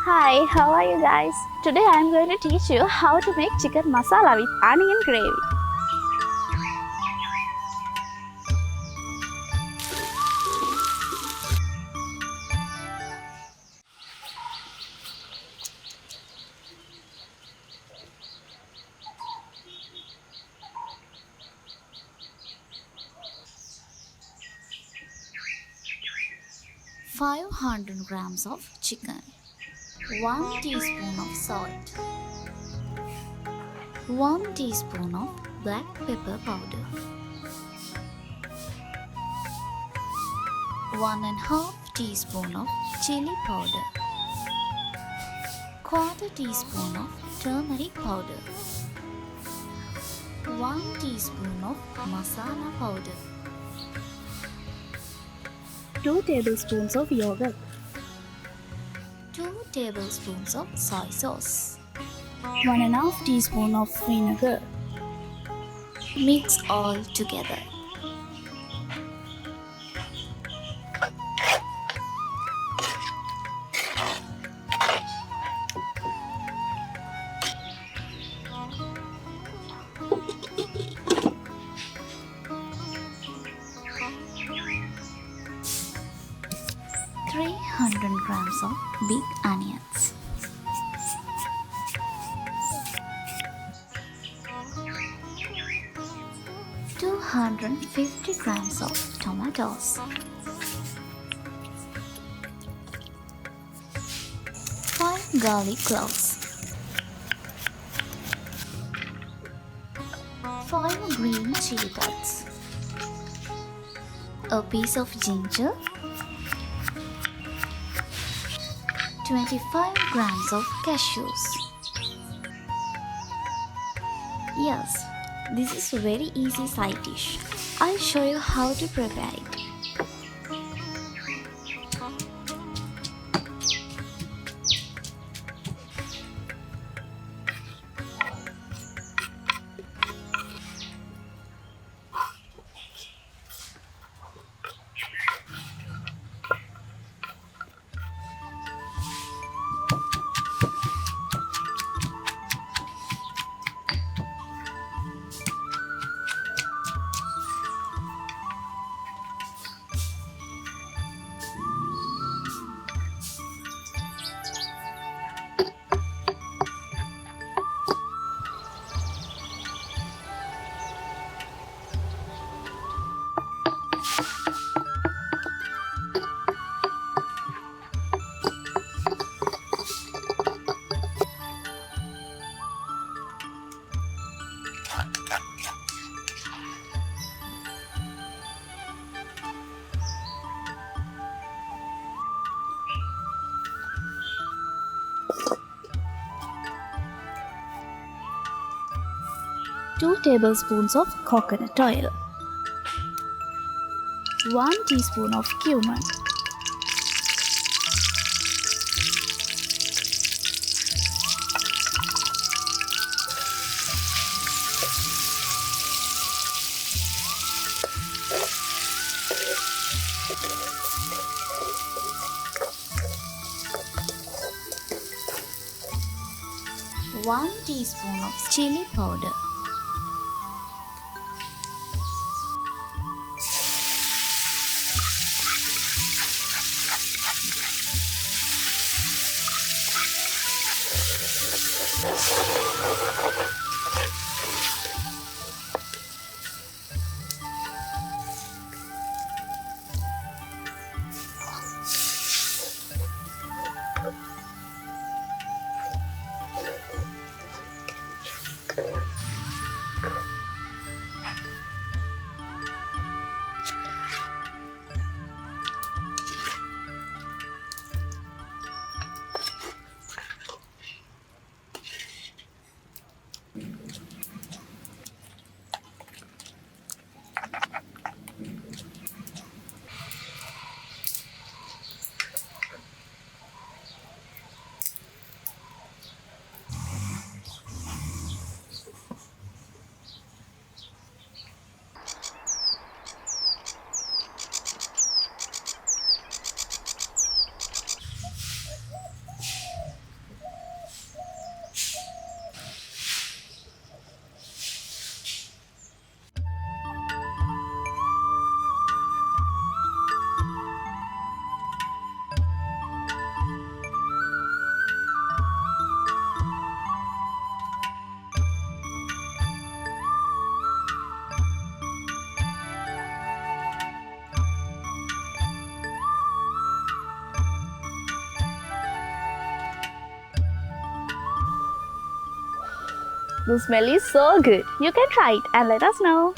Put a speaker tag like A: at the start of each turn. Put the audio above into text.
A: Hi, how are you guys? Today I am going to teach you how to make chicken masala with onion gravy.
B: 500 grams of chicken, 1 teaspoon of salt, 1 teaspoon of black pepper powder, 1 1/2 teaspoon of chili powder, quarter teaspoon of turmeric powder, 1 teaspoon of masala powder,
A: 2 tablespoons of yogurt,
B: 2 tablespoons of soy sauce.
A: 1 1/2 teaspoon of vinegar,
B: Mix all together. (300 grams of big onions), 250 grams of tomatoes, 5 garlic cloves, 5 green chili buds, a piece of ginger, 25 grams of cashews. Yes, this is a very easy side dish. I'll show you how to prepare it.
A: two tablespoons of coconut oil, 1 teaspoon of cumin,
B: 1 teaspoon of chili powder,
A: The smell is so good. You can try it and let us know.